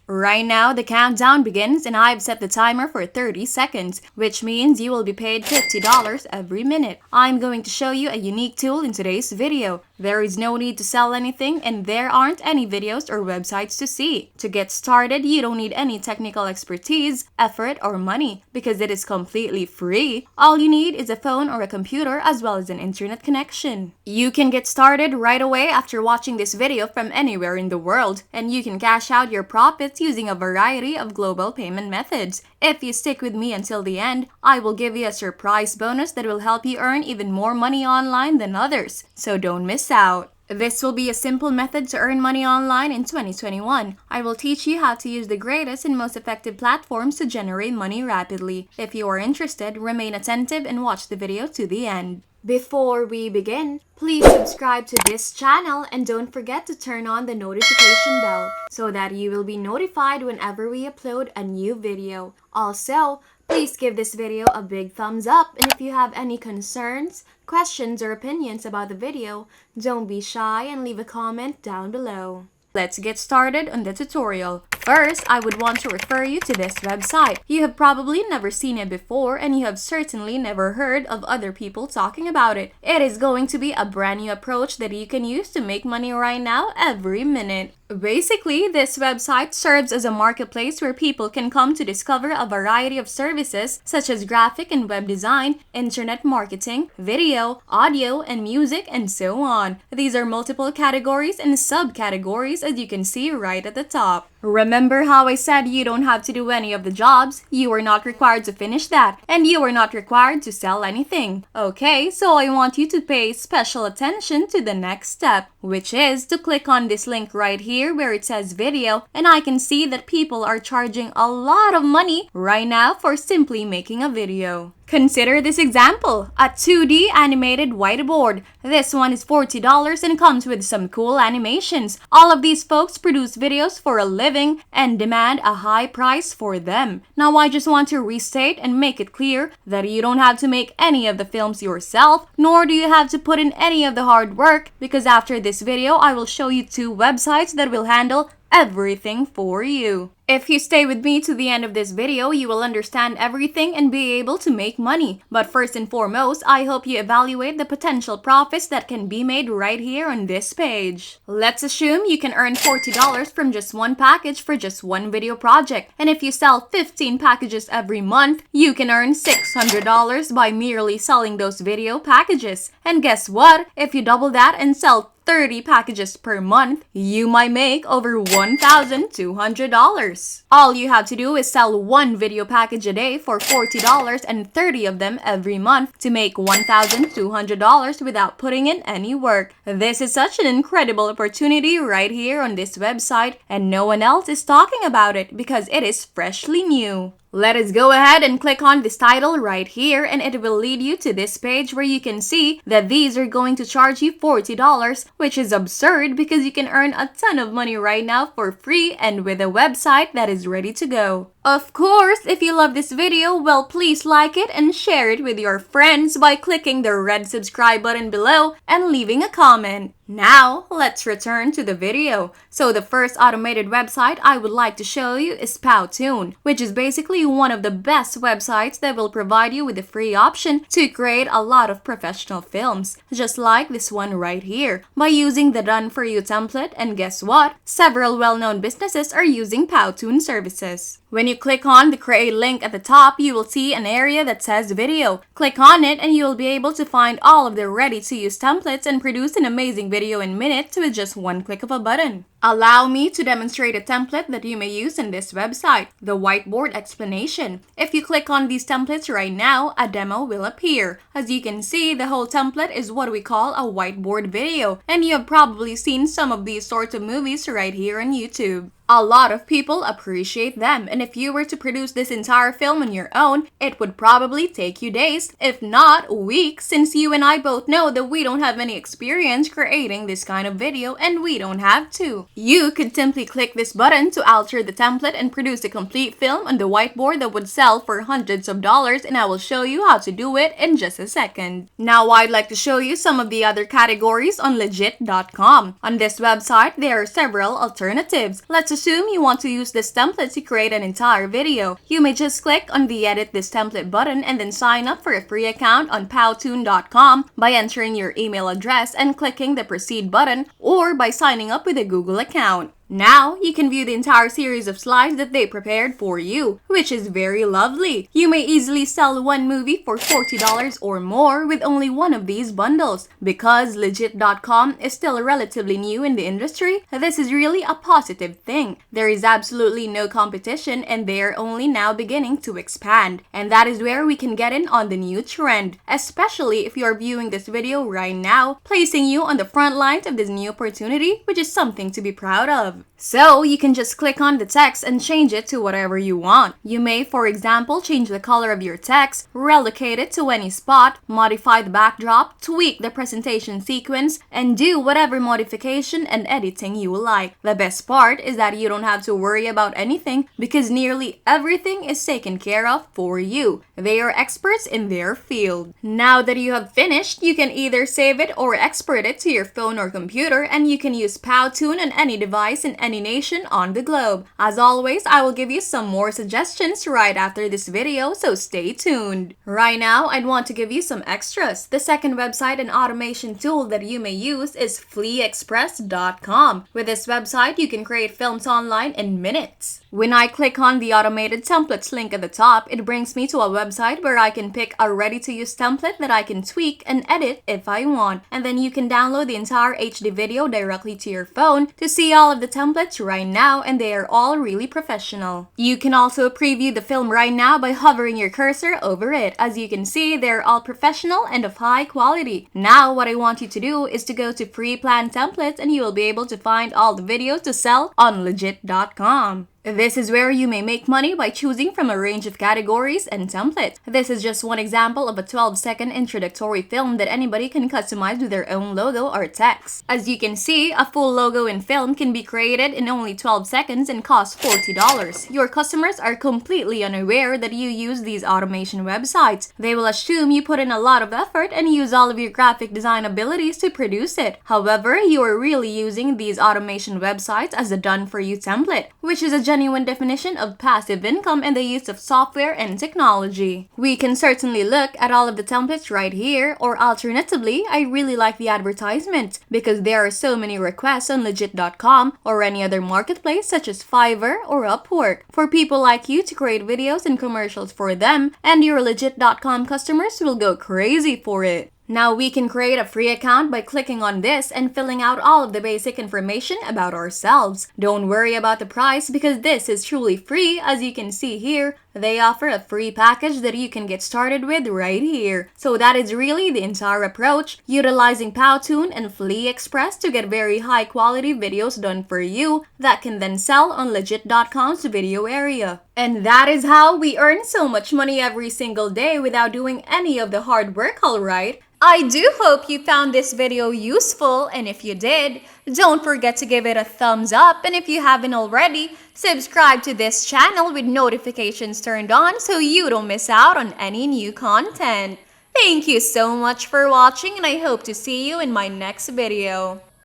Right now, the countdown begins and I've set the timer for 30 seconds, which means you will be paid $50 every minute. I'm going to show you a unique tool in today's video. There is no need to sell anything and there aren't any videos or websites to see. To get started, you don't need any technical expertise, effort, or money because it is completely free. All you need is a phone or a computer as well as an internet connection. You can get started right away after watching this video from anywhere in the world, and you can cash out your profits using a variety of global payment methods. If you stick with me until the end, I will give you a surprise bonus that will help you earn even more money online than others, so don't miss out. This will be a simple method to earn money online in 2021. I will teach you how to use the greatest and most effective platforms to generate money rapidly. If you are interested, remain attentive and watch the video to the end. Before we begin, please subscribe to this channel and don't forget to turn on the notification bell so that you will be notified whenever we upload a new video. Also, please give this video a big thumbs up, and if you have any concerns, questions, or opinions about the video, don't be shy and leave a comment down below. Let's get started on the tutorial. First, I would want to refer you to this website. You have probably never seen it before and you have certainly never heard of other people talking about it. It is going to be a brand new approach that you can use to make money right now every minute. Basically, this website serves as a marketplace where people can come to discover a variety of services such as graphic and web design, internet marketing, video, audio, and music, and so on. These are multiple categories and subcategories as you can see right at the top. Remember how I said you don't have to do any of the jobs? You are not required to finish that, and you are not required to sell anything. Okay, so I want you to pay special attention to the next step, which is to click on this link right here where it says video, and I can see that people are charging a lot of money right now for simply making a video. Consider this example, a 2D animated whiteboard. This one is $40 and comes with some cool animations. All of these folks produce videos for a living and demand a high price for them. Now I just want to restate and make it clear that you don't have to make any of the films yourself, nor do you have to put in any of the hard work, because after this video I will show you 2 websites that will handle everything for you. If you stay with me to the end of this video, you will understand everything and be able to make money. But first and foremost, I hope you evaluate the potential profits that can be made right here on this page. Let's assume you can earn $40 from just one package for just one video project. And if you sell 15 packages every month, you can earn $600 by merely selling those video packages. And guess what? If you double that and sell 30 packages per month, you might make over $1,200. All you have to do is sell one video package a day for $40 and 30 of them every month to make $1,200 without putting in any work. This is such an incredible opportunity right here on this website, and no one else is talking about it because it is freshly new. Let us go ahead and click on this title right here, and it will lead you to this page where you can see that these are going to charge you $40, which is absurd because you can earn a ton of money right now for free and with a website that is ready to go. Of course, if you love this video, well, please like it and share it with your friends by clicking the red subscribe button below and leaving a comment. Now, let's return to the video. So the first automated website I would like to show you is Powtoon, which is basically one of the best websites that will provide you with a free option to create a lot of professional films, just like this one right here, by using the Done For You template. And guess what? Several well-known businesses are using Powtoon services. When you click on the create link at the top, you will see an area that says video. Click on it and you will be able to find all of the ready-to-use templates and produce an amazing video in minutes with just one click of a button. Allow me to demonstrate a template that you may use in this website, the whiteboard explanation. If you click on these templates right now, a demo will appear. As you can see, the whole template is what we call a whiteboard video, and you have probably seen some of these sorts of movies right here on YouTube. A lot of people appreciate them, and if you were to produce this entire film on your own, it would probably take you days, if not weeks, since you and I both know that we don't have any experience creating this kind of video and we don't have to. You could simply click this button to alter the template and produce a complete film on the whiteboard that would sell for hundreds of dollars, and I will show you how to do it in just a second. Now I'd like to show you some of the other categories on legit.com. On this website, there are several alternatives. Let's assume you want to use this template to create an entire video. You may just click on the edit this template button and then sign up for a free account on powtoon.com by entering your email address and clicking the proceed button, or by signing up with a Google account. Now, you can view the entire series of slides that they prepared for you, which is very lovely. You may easily sell one movie for $40 or more with only one of these bundles. Because legit.com is still relatively new in the industry, this is really a positive thing. There is absolutely no competition and they are only now beginning to expand. And that is where we can get in on the new trend, especially if you are viewing this video right now, placing you on the front lines of this new opportunity, which is something to be proud of. So, you can just click on the text and change it to whatever you want. You may, for example, change the color of your text, relocate it to any spot, modify the backdrop, tweak the presentation sequence, and do whatever modification and editing you like. The best part is that you don't have to worry about anything because nearly everything is taken care of for you. They are experts in their field. Now that you have finished, you can either save it or export it to your phone or computer, and you can use Powtoon on any device in any nation on the globe. As always, I will give you some more suggestions right after this video, so stay tuned. Right now, I'd want to give you some extras. The second website and automation tool that you may use is fleaexpress.com. With this website, you can create films online in minutes. When I click on the automated templates link at the top, it brings me to a website where I can pick a ready-to-use template that I can tweak and edit if I want. And then you can download the entire HD video directly to your phone to see all of the templates right now, and they are all really professional. You can also preview the film right now by hovering your cursor over it. As you can see, they're all professional and of high quality. Now, what I want you to do is to go to free plan templates and you will be able to find all the videos to sell on legit.com. This is where you may make money by choosing from a range of categories and templates. This is just one example of a 12-second introductory film that anybody can customize with their own logo or text. As you can see, a full logo and film can be created in only 12 seconds and costs $40. Your customers are completely unaware that you use these automation websites. They will assume you put in a lot of effort and use all of your graphic design abilities to produce it. However, you are really using these automation websites as a done-for-you template, which is a genuine definition of passive income and the use of software and technology. We can certainly look at all of the templates right here, or alternatively, I really like the advertisements because there are so many requests on legit.com or any other marketplace such as Fiverr or Upwork for people like you to create videos and commercials for them, and your legit.com customers will go crazy for it. Now we can create a free account by clicking on this and filling out all of the basic information about ourselves. Don't worry about the price because this is truly free. As you can see here, they offer a free package that you can get started with right here. So that is really the entire approach, utilizing Powtoon and FleaExpress to get very high quality videos done for you that can then sell on legit.com's video area. And that is how we earn so much money every single day without doing any of the hard work, alright? I do hope you found this video useful, and if you did, don't forget to give it a thumbs up, and if you haven't already, subscribe to this channel with notifications turned on so you don't miss out on any new content. Thank you so much for watching, and I hope to see you in my next video.